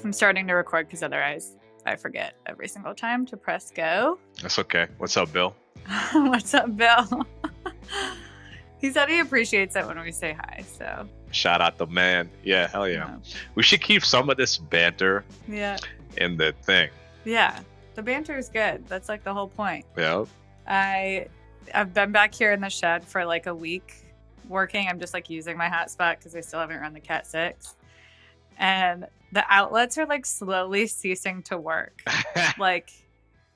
I'm starting to record because otherwise I forget every single time to press go. That's okay. What's up, Bill? What's up, Bill? He said he appreciates it when we say hi, so. Shout out the man. Yeah, hell yeah. We should keep some of this banter in the thing. Yeah, the banter is good. That's like the whole point. Yeah. I've been back here in the shed for like a week working. I'm just like using my hotspot because I still haven't run the Cat 6. And the outlets are like slowly ceasing to work. Like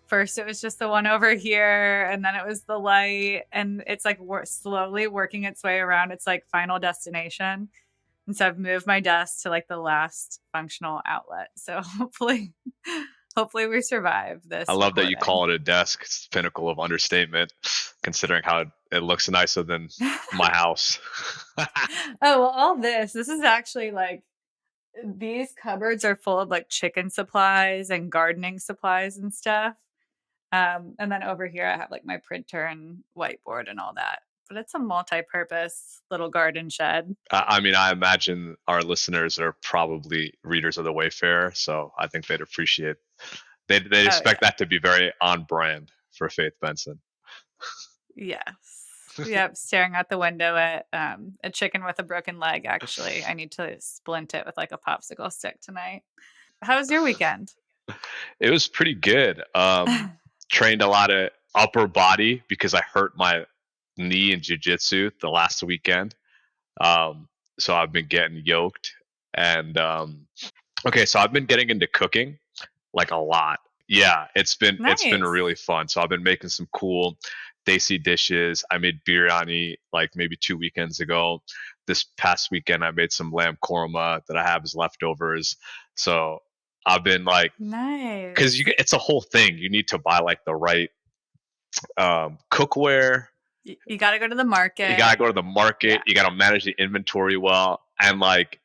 first it was just the one over here, and then it was the light, and it's like slowly working its way around its like final destination. And so I've moved my desk to like the last functional outlet. So hopefully we survive this. I love recording. that you call it a desk. It's the pinnacle of understatement, considering how it looks nicer than my house. Oh, well, all this is actually like, these cupboards are full of like chicken supplies and gardening supplies and stuff. And then over here I have like my printer and whiteboard and all that. But it's a multi-purpose little garden shed. I mean, I imagine our listeners are probably readers of the Wayfarer, so I think they'd appreciate. They'd expect that to be very on brand for Faith Benson. Yes. Yep, staring out the window at a chicken with a broken leg, actually. I need to splint it with like a popsicle stick tonight. How was your weekend? It was pretty good. Trained a lot of upper body because I hurt my knee in jiu-jitsu the last weekend. So I've been getting yoked. And so I've been getting into cooking like a lot. Yeah, it's been really fun. So I've been making some cool desi dishes. I made biryani like maybe 2 weekends ago. This past weekend I made some lamb korma that I have as leftovers. So I've been like, nice, because it's a whole thing. You need to buy like the right cookware. You got to go to the market. Yeah. You got to manage the inventory well, and like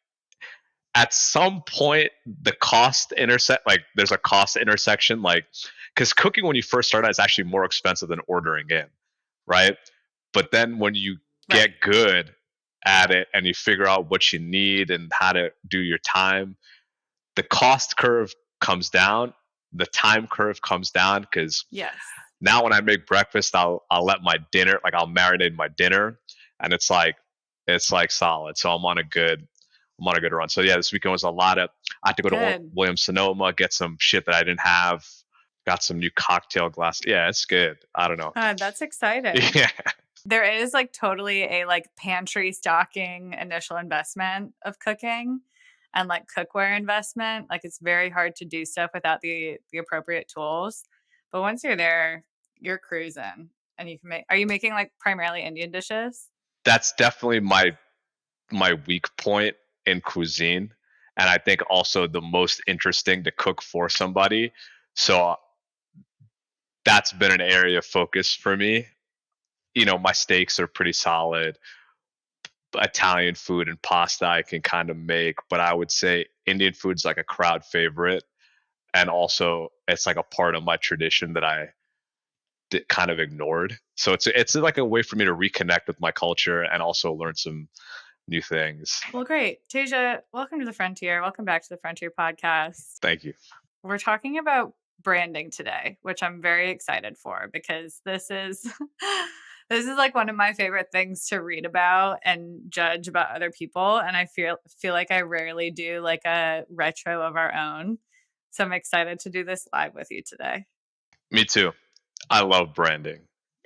at some point the cost intersect. Like there's a cost intersection. Like because cooking when you first start out is actually more expensive than ordering in, right? But then when you get good at it and you figure out what you need and how to do your time, the cost curve comes down, the time curve comes down, because now when I make breakfast, I'll let my dinner, like I'll marinate my dinner, and it's like solid. So I'm on a good run. So yeah, this weekend was a lot of. I had to go to Williams Sonoma, get some shit that I didn't have. Got some new cocktail glass. Yeah, it's good. I don't know. That's exciting. Yeah. There is like totally a like pantry stocking initial investment of cooking and like cookware investment. Like it's very hard to do stuff without the appropriate tools. But once you're there, you're cruising, and you can make. Are you making like primarily Indian dishes? That's definitely my weak point in cuisine, and I think also the most interesting to cook for somebody. So that's been an area of focus for me. You know, my steaks are pretty solid. Italian food and pasta I can kind of make, but I would say Indian food's like a crowd favorite, and also it's like a part of my tradition that I kind of ignored. So it's like a way for me to reconnect with my culture and also learn some new things. Well, great. Teja, welcome to the Frontier. Welcome back to the Frontier podcast. Thank you. We're talking about branding today, which I'm very excited for, because this is like one of my favorite things to read about and judge about other people. And I feel like I rarely do like a retro of our own. So I'm excited to do this live with you today. Me too. I love branding.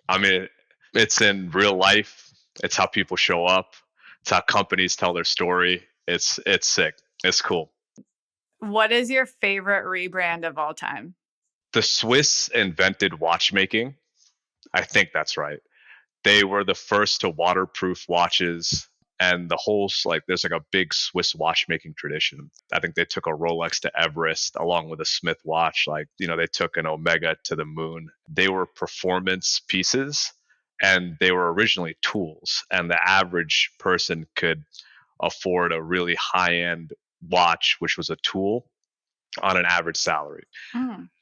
I mean, it's in real life. It's how people show up. It's how companies tell their story. It's sick. It's cool. What is your favorite rebrand of all time? The Swiss invented watchmaking. I think that's right. They were the first to waterproof watches, and the whole there's like a big Swiss watchmaking tradition. I think they took a Rolex to Everest along with a Smith watch. Like, you know, they took an Omega to the moon. They were performance pieces, and they were originally tools, and the average person could afford a really high-end watch, which was a tool, on an average salary.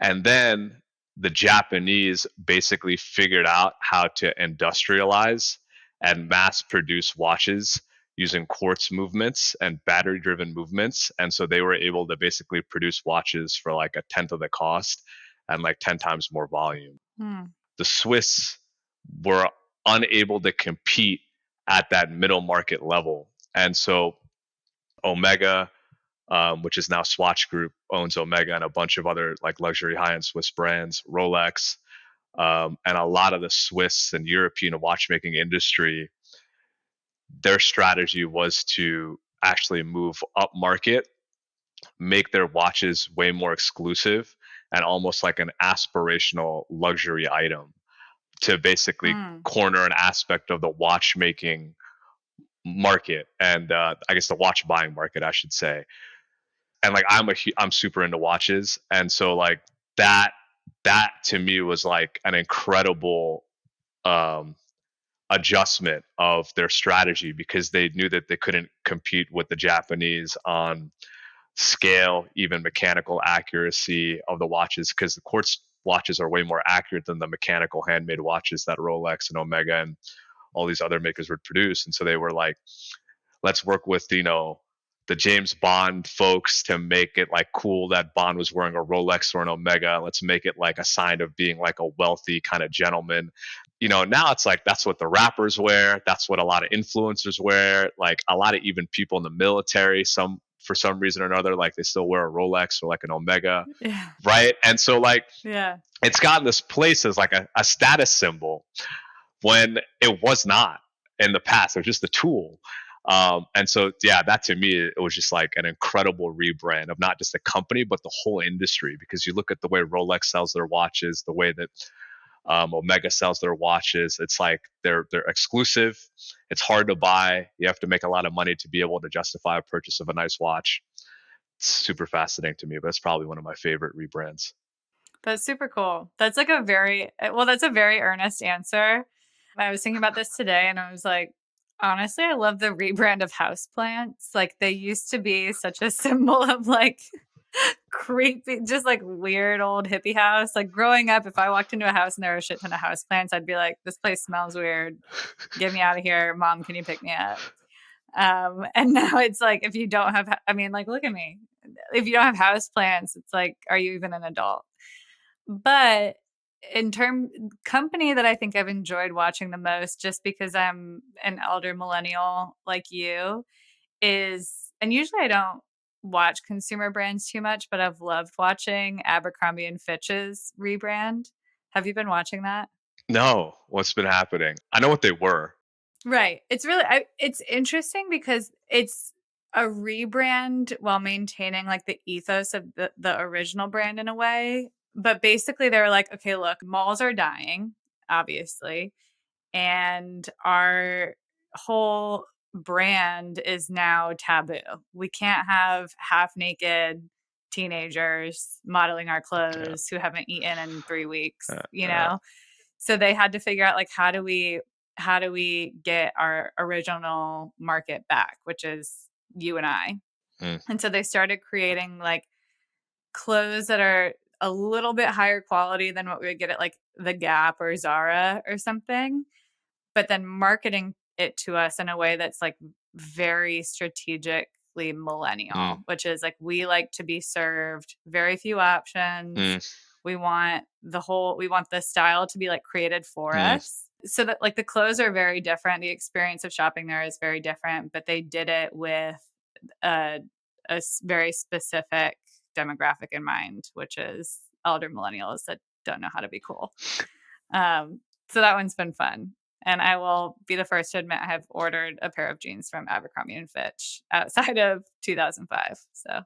And then the Japanese basically figured out how to industrialize and mass produce watches using quartz movements and battery driven movements. And so they were able to basically produce watches for like a tenth of the cost and like 10 times more volume. Hmm. The Swiss were unable to compete at that middle market level. And so Omega, which is now Swatch Group, owns Omega and a bunch of other like luxury high-end Swiss brands, Rolex, and a lot of the Swiss and European watchmaking industry. Their strategy was to actually move up market, make their watches way more exclusive, and almost like an aspirational luxury item to basically Hmm. corner an aspect of the watchmaking market and I guess the watch buying market, I should say. And like I'm super into watches, and so like that that to me was like an incredible um, adjustment of their strategy because they knew that they couldn't compete with the Japanese on scale, even mechanical accuracy of the watches, because the quartz watches are way more accurate than the mechanical handmade watches that Rolex and Omega and all these other makers would produce. And so they were like, let's work with, the James Bond folks to make it like cool that Bond was wearing a Rolex or an Omega. Let's make it like a sign of being like a wealthy kind of gentleman. Now it's like that's what the rappers wear. That's what a lot of influencers wear. Like a lot of even people in the military, some for some reason or another, like they still wear a Rolex or like an Omega, Yeah. right? And so like Yeah. it's gotten this place as like a status symbol when it was not in the past. It was just a tool. And so, yeah, that to me, it was just like an incredible rebrand of not just the company, but the whole industry. Because you look at the way Rolex sells their watches, the way that Omega sells their watches. It's like they're exclusive. It's hard to buy. You have to make a lot of money to be able to justify a purchase of a nice watch. It's super fascinating to me, but it's probably one of my favorite rebrands. That's super cool. That's like a very well, that's a very earnest answer. I was thinking about this today and I was like, honestly, I love the rebrand of houseplants. Like they used to be such a symbol of like creepy, just like weird old hippie house. Like growing up, if I walked into a house and there were a shit ton of houseplants, I'd be like, this place smells weird. Get me out of here. Mom, can you pick me up? And now it's like, if you don't have, I mean, like, look at me. If you don't have houseplants, it's like, are you even an adult? But in term company that I think I've enjoyed watching the most, just because I'm an elder millennial like you, is, and usually I don't watch consumer brands too much, but I've loved watching Abercrombie and Fitch's rebrand. Have you been watching that? No, what's been happening? I know what they were. Right. It's really it's interesting because it's a rebrand while maintaining like the ethos of the original brand in a way. But basically they're like, okay, look, malls are dying, obviously, and our whole brand is now taboo. We can't have half naked teenagers modeling our Yeah. clothes who haven't eaten in 3 weeks, Uh, you uh, know? So they had to figure out like how do we get our original market back, which is you and I. mm, And so they started creating like clothes that are a little bit higher quality than what we would get at like the Gap or Zara or something, but then marketing it to us in a way that's like very strategically millennial, mm, which is like we like to be served very few options. mm, We want the style to be like created for mm, us. So that like the clothes are very different. The experience of shopping there is very different, but they did it with a, very specific demographic in mind, which is elder millennials that don't know how to be cool. So that one's been fun. And I will be the first to admit I have ordered a pair of jeans from Abercrombie and Fitch outside of 2005. So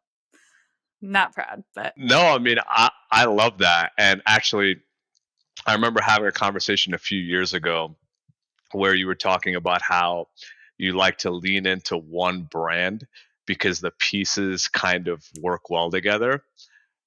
not proud, but No, I mean I love that, and actually, I remember having a conversation a few years ago where you were talking about how you like to lean into one brand because the pieces kind of work well together.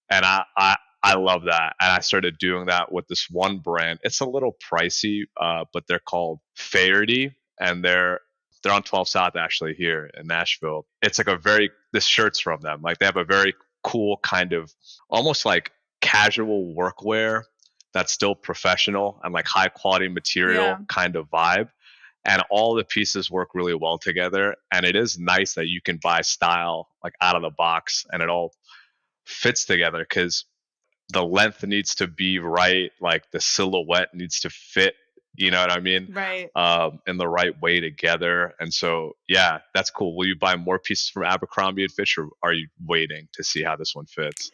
And I love that. And I started doing that with this one brand. It's a little pricey, but they're called Faherty, and they're on 12 South actually here in Nashville. It's like this shirt's from them. Like they have a very cool kind of almost like casual workwear that's still professional and like high quality yeah. material kind of vibe. and all the pieces work really well together. And it is nice that you can buy style like out of the box and it all fits together because the length needs to be right, like the silhouette needs to fit, you know what I mean? Right. In the right way together. And so, yeah, that's cool. Will you buy more pieces from Abercrombie and Fitch, or are you waiting to see how this one fits?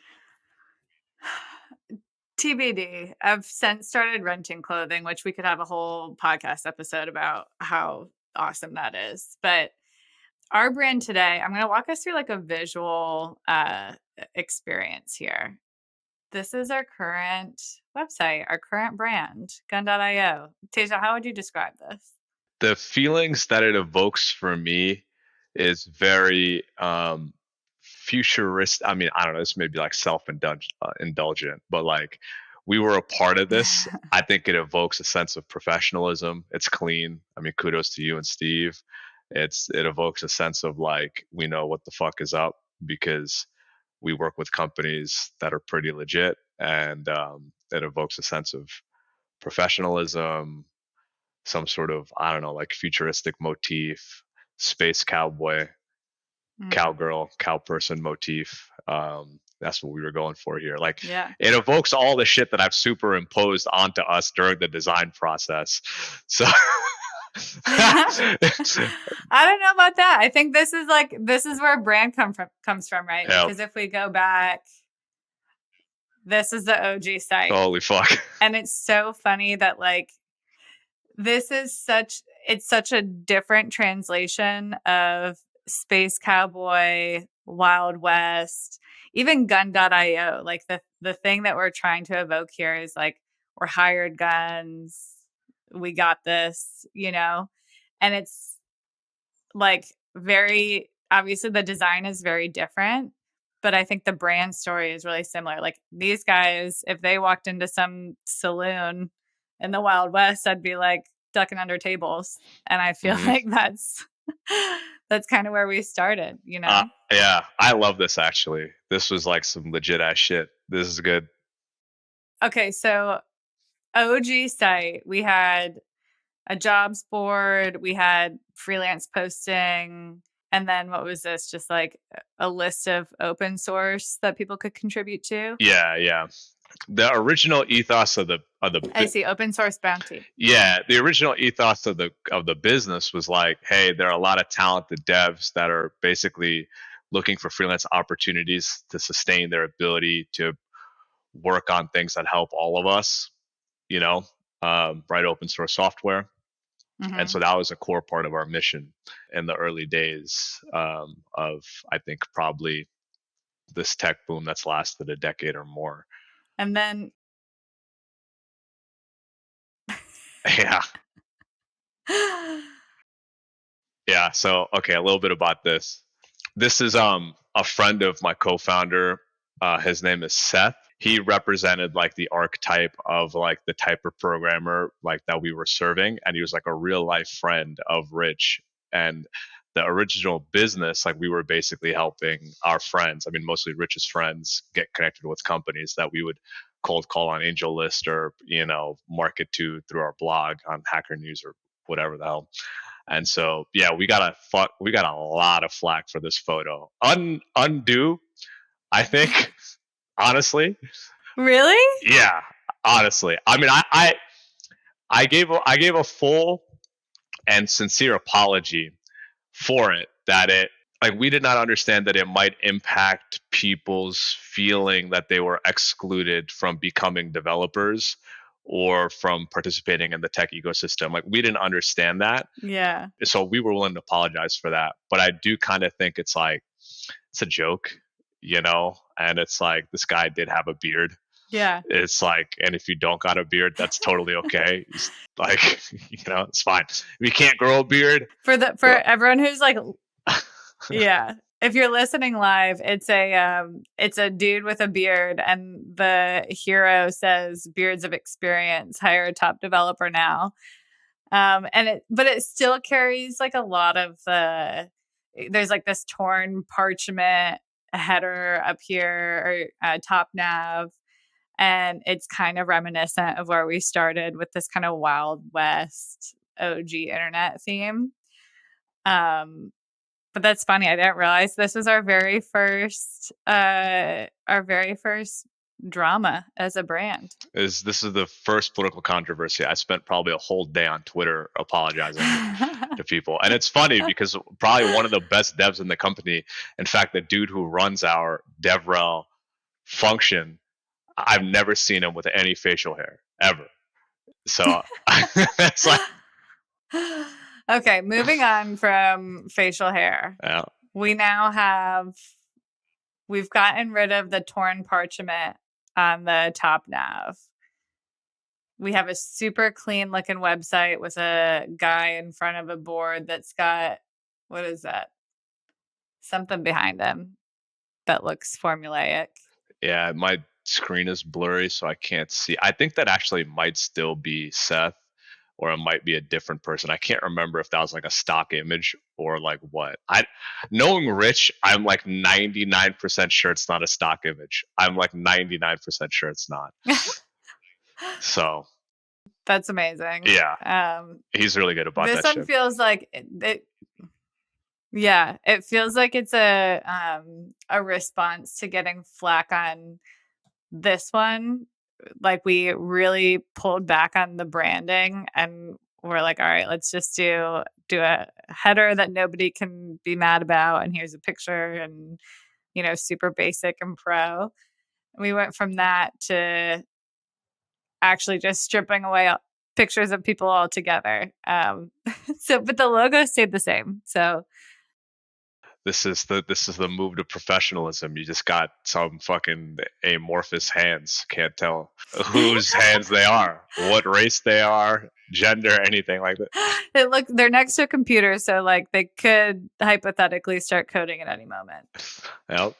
TBD. I've since started renting clothing, which we could have a whole podcast episode about how awesome that is. But our brand today, I'm going to walk us through like a visual experience here. This is our current website, our current brand, gun.io. Teja, how would you describe this? The feelings that it evokes for me is very futuristic. I mean, I don't know, this may be like indulgent, but like we were a part of this. I think it evokes a sense of professionalism. It's clean. I mean, kudos to you and Steve. It evokes a sense of like we know what the fuck is up because we work with companies that are pretty legit, and it evokes a sense of professionalism, some sort of, I don't know, like futuristic motif, space cowboy, cowgirl, cow person motif. That's what we were going for here. Like Yeah. it evokes all the shit that I've superimposed onto us during the design process. So I don't know about that. I think this is where brand comes from, right? Yep. Because if we go back, this is the OG site. Holy fuck. And it's so funny that like this is such a different translation of Space Cowboy, Wild West, even gun.io. Like the thing that we're trying to evoke here is like we're hired guns, we got this, you know? And it's like very obviously the design is very different, but I think the brand story is really similar. Like these guys, if they walked into some saloon in the Wild West, I'd be like ducking under tables. And I feel like that's kind of where we started, you know? Yeah, I love this actually. This was like some legit ass shit. This is good. Okay, so OG site, we had a jobs board, we had freelance posting, and then what was this? Just like a list of open source that people could contribute to? Yeah, yeah. The original ethos of the I see, open source bounty. yeah, the original ethos of the business was like, hey, there are a lot of talented devs that are basically looking for freelance opportunities to sustain their ability to work on things that help all of us, you know, write open source software. And so that was a core part of our mission in the early days of, I think, probably this tech boom that's lasted a decade or more. And then Yeah. Yeah. So, okay, a little bit about this. This is a friend of my co-founder. His name is Seth. He represented like the archetype of like the type of programmer like that we were serving, and he was like a real life friend of Rich. And the original business, like we were basically helping our friends. I mean, mostly Rich's friends get connected with companies that we would cold call on Angel List or market to through our blog on Hacker News or whatever the hell. And so, yeah, we got a lot of flack for this photo. Undue, I think, honestly. Really? Yeah, honestly. I mean, I gave a full and sincere apology for it. That it like we did not understand that it might impact people's feeling that they were excluded from becoming developers or from participating in the tech ecosystem. Like we didn't understand that. Yeah. So we were willing to apologize for that. But I do kind of think it's like it's a joke, and it's like this guy did have a beard. Yeah. It's like, and if you don't got a beard, that's totally okay. It's like, it's fine. If you can't grow a beard, for everyone who's like, yeah. If you're listening live, it's a dude with a beard, and the hero says, "Beards of experience, hire a top developer now." But it still carries like a lot of there's like this torn parchment header up here or top nav, and it's kind of reminiscent of where we started with this kind of Wild West OG internet theme. Um, but that's funny. I didn't realize this was our very first drama as a brand. This is the first political controversy. I spent probably a whole day on Twitter apologizing to people, and it's funny because probably one of the best devs in the company, in fact, the dude who runs our DevRel function, I've never seen him with any facial hair ever. So it's like, Okay, moving on from facial hair. yeah. We've gotten rid of the torn parchment on the top nav. We have a super clean looking website with a guy in front of a board that's got, what is that? Something behind him that looks formulaic. Yeah, my screen is blurry, so I can't see. I think that actually might still be Seth, or it might be a different person. I can't remember if that was like a stock image or like what. Knowing Rich, I'm like 99% sure it's not a stock image. I'm like 99% sure it's not. So that's amazing. Yeah, he's really good about this that. This one feels like it. Yeah, it feels like it's a response to getting flack on this one. Like we really pulled back on the branding and we're like, all right, let's just do a header that nobody can be mad about, and here's a picture, and super basic and pro. And we went from that to actually just stripping away pictures of people altogether. But the logo stayed the same. So this is the move to professionalism. You just got some fucking amorphous hands. Can't tell whose hands they are, what race they are, gender, anything like that. They're next to a computer, so like they could hypothetically start coding at any moment. Yep.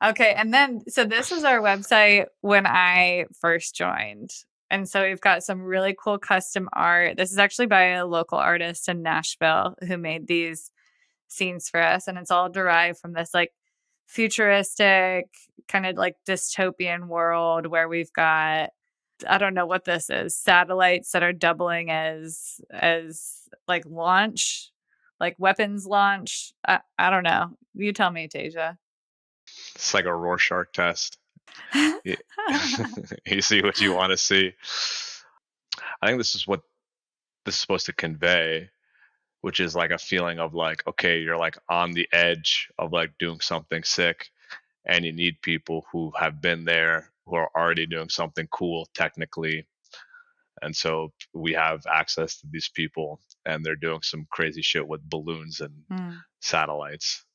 Okay, and then so this was our website when I first joined. And so we've got some really cool custom art. This is actually by a local artist in Nashville who made these scenes for us, and it's all derived from this like futuristic kind of like dystopian world where we've got, I don't know what this is, satellites that are doubling as like launch, like weapons launch. I don't know, you tell me, Teja. It's like a Rorschach test. You see what you want to see. I think this is what this is supposed to convey, which is like a feeling of like, okay, you're like on the edge of like doing something sick, and you need people who have been there, who are already doing something cool technically. And so we have access to these people, and they're doing some crazy shit with balloons and satellites.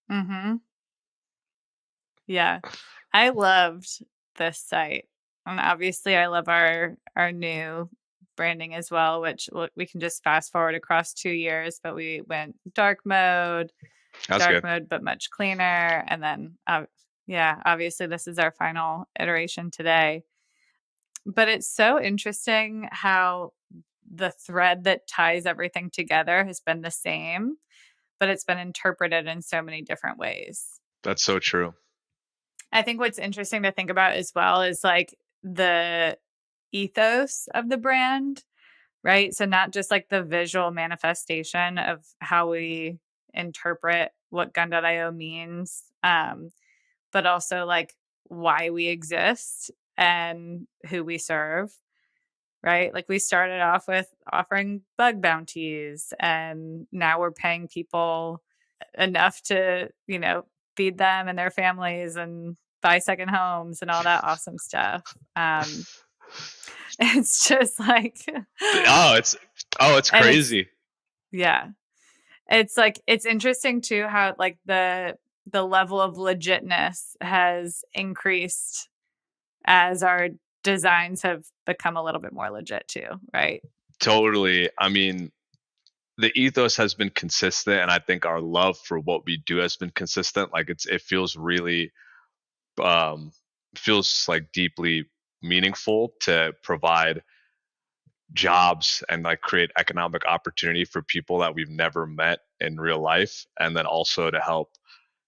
Mm-hmm. Yeah, I loved this site, and obviously I love our new branding as well, which we can just fast forward across 2 years. But we went dark mode, but much cleaner, and then obviously this is our final iteration today. But it's so interesting how the thread that ties everything together has been the same, but it's been interpreted in so many different ways. That's so true. I think what's interesting to think about as well is like the ethos of the brand, right? So not just like the visual manifestation of how we interpret what gun.io means, but also like why we exist and who we serve, right? Like we started off with offering bug bounties, and now we're paying people enough to, feed them and their families and buy second homes and all that awesome stuff. It's just like it's crazy. It's like it's interesting too how like the level of legitness has increased as our designs have become a little bit more legit too, right? Totally. I mean, the ethos has been consistent, and I think our love for what we do has been consistent. Like it feels really feels like deeply meaningful to provide jobs and like create economic opportunity for people that we've never met in real life, and then also to help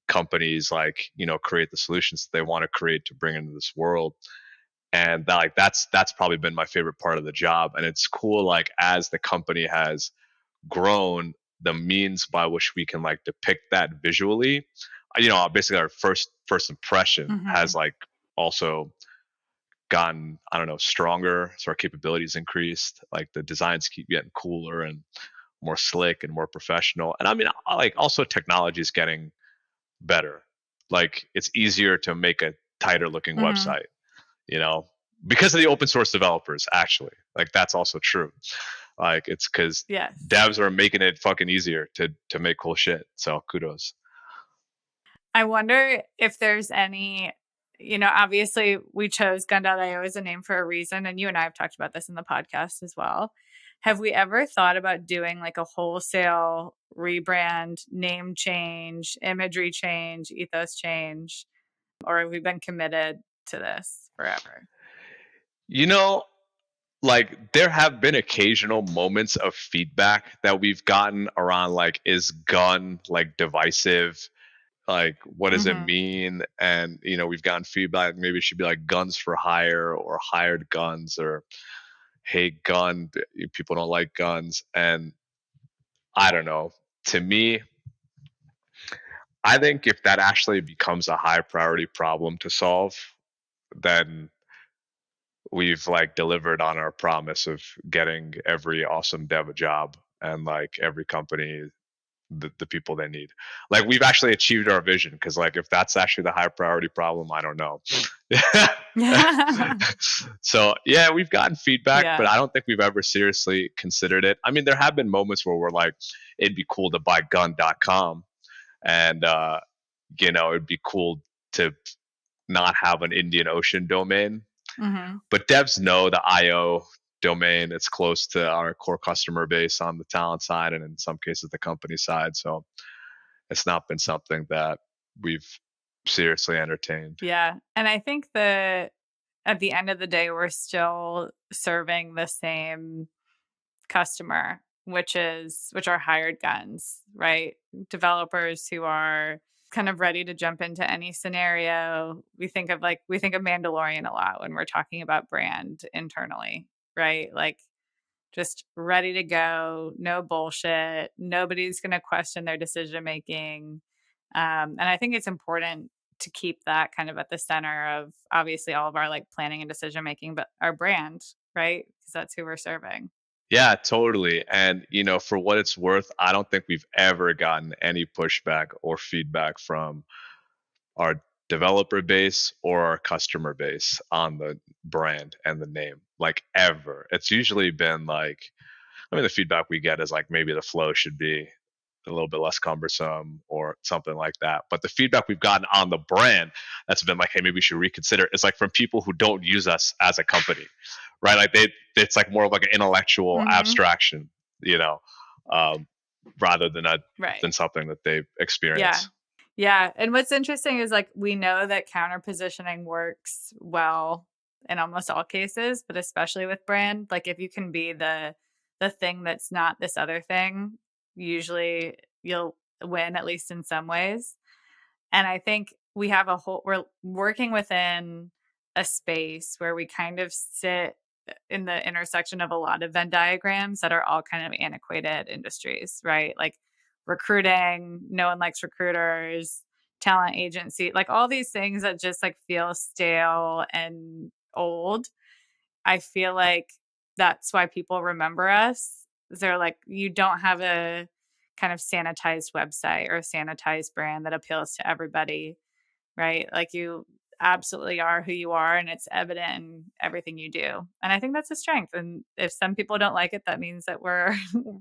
companies like create the solutions that they want to create to bring into this world. And that's probably been my favorite part of the job. And it's cool, like as the company has grown, the means by which we can like depict that visually, basically our first impression has Mm-hmm. like also gotten, I don't know, stronger. So our capabilities increased. Like the designs keep getting cooler and more slick and more professional. And I mean, like also technology is getting better. Like it's easier to make a tighter looking Mm-hmm. website, you know, because of the open source developers. Actually, like that's also true. Like it's because Yes. devs are making it fucking easier to make cool shit. So kudos. I wonder if there's any, obviously we chose Gun.io as a name for a reason, and you and I have talked about this in the podcast as well. Have we ever thought about doing like a wholesale rebrand, name change, imagery change, ethos change, or have we been committed to this forever? You know, like there have been occasional moments of feedback that we've gotten around like, is gun like divisive? Like what does it Mm-hmm. mean? And we've gotten feedback, maybe it should be like guns for hire or hired guns, or hey gun, people don't like guns. And I don't know, to me, I think if that actually becomes a high priority problem to solve, then we've like delivered on our promise of getting every awesome dev a job, and like every company the people they need. Like we've actually achieved our vision, because like if that's actually the high priority problem, I don't know. So yeah, we've gotten feedback, but Yeah. I don't think we've ever seriously considered it. I mean, there have been moments where we're like, it'd be cool to buy gun.com, and it'd be cool to not have an Indian Ocean domain. Mm-hmm. But devs know the IO domain. It's close to our core customer base on the talent side, and in some cases the company side. So it's not been something that we've seriously entertained. Yeah. And I think that at the end of the day, we're still serving the same customer, which are hired guns, right? Developers who are kind of ready to jump into any scenario. We think of Mandalorian a lot when we're talking about brand internally, right? Like just ready to go, no bullshit. Nobody's going to question their decision making. And I think it's important to keep that kind of at the center of obviously all of our like planning and decision making, but our brand, right? Because that's who we're serving. Yeah, totally. And for what it's worth, I don't think we've ever gotten any pushback or feedback from our developer base or our customer base on the brand and the name, like ever. It's usually been like, I mean, the feedback we get is like maybe the flow should be a little bit less cumbersome or something like that. But the feedback we've gotten on the brand that's been like, hey, maybe we should reconsider, is like from people who don't use us as a company, right? Like it's like more of like an intellectual Mm-hmm. abstraction, um, rather Right. than something that they Yeah. experience. Yeah. And what's interesting is like we know that counter positioning works well in almost all cases, but especially with brand. Like if you can be the thing that's not this other thing, usually you'll win, at least in some ways. And I think we're working within a space where we kind of sit in the intersection of a lot of Venn diagrams that are all kind of antiquated industries, right? Like recruiting, no one likes recruiters, talent agency, like all these things that just like feel stale and old. I feel like that's why people remember us. They're like, you don't have a kind of sanitized website or a sanitized brand that appeals to everybody, right? Like you absolutely are who you are and it's evident in everything you do. And I think that's a strength. And if some people don't like it, that means that we're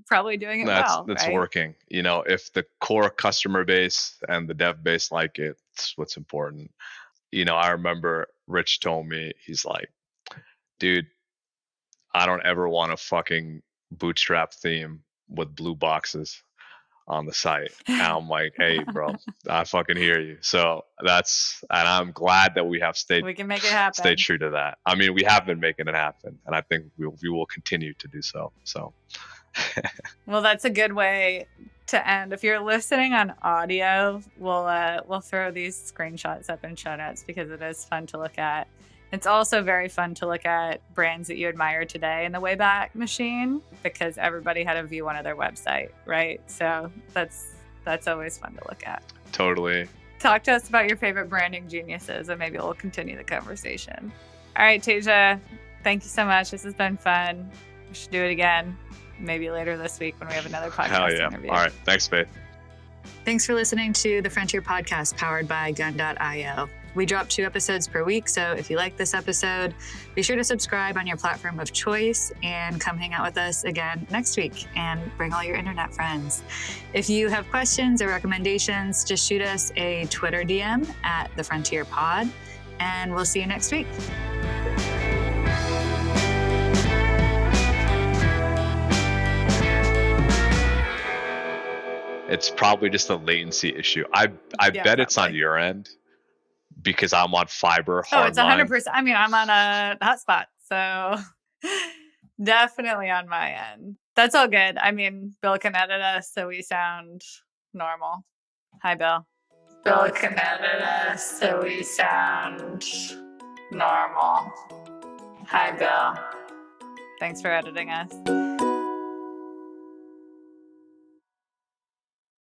probably doing it well, That's right? working. If the core customer base and the dev base like it, it's what's important. I remember Rich told me, he's like, dude, I don't ever want a fucking bootstrap theme with blue boxes on the site. And I'm like, hey, bro, I fucking hear you. So and I'm glad that we have We can make it stayed happen. true to that. I mean, we have been making it happen, and I think we will continue to do so. So, Well, that's a good way to end. If you're listening on audio, we'll throw these screenshots up in show notes because it is fun to look at. It's also very fun to look at brands that you admire today in the Wayback Machine, because everybody had a V1 of their website, right? So that's always fun to look at. Totally. Talk to us about your favorite branding geniuses, and maybe we'll continue the conversation. All right, Teja, thank you so much. This has been fun. We should do it again, maybe later this week when we have another podcast interview. All right. Thanks, Faith. Thanks for listening to the Frontier Podcast powered by Gun.io. We drop 2 episodes per week, so if you like this episode, be sure to subscribe on your platform of choice and come hang out with us again next week and bring all your internet friends. If you have questions or recommendations, just shoot us a Twitter DM at The Frontier Pod, and we'll see you next week. It's probably just a latency issue. I bet it's on your end, because I'm on fiber. Oh, it's 100%. I mean, I'm on a hotspot, so definitely on my end. That's all good. I mean, Bill can edit us so we sound normal. Hi, Bill. Bill can edit us so we sound normal. Hi, Bill. Thanks for editing us.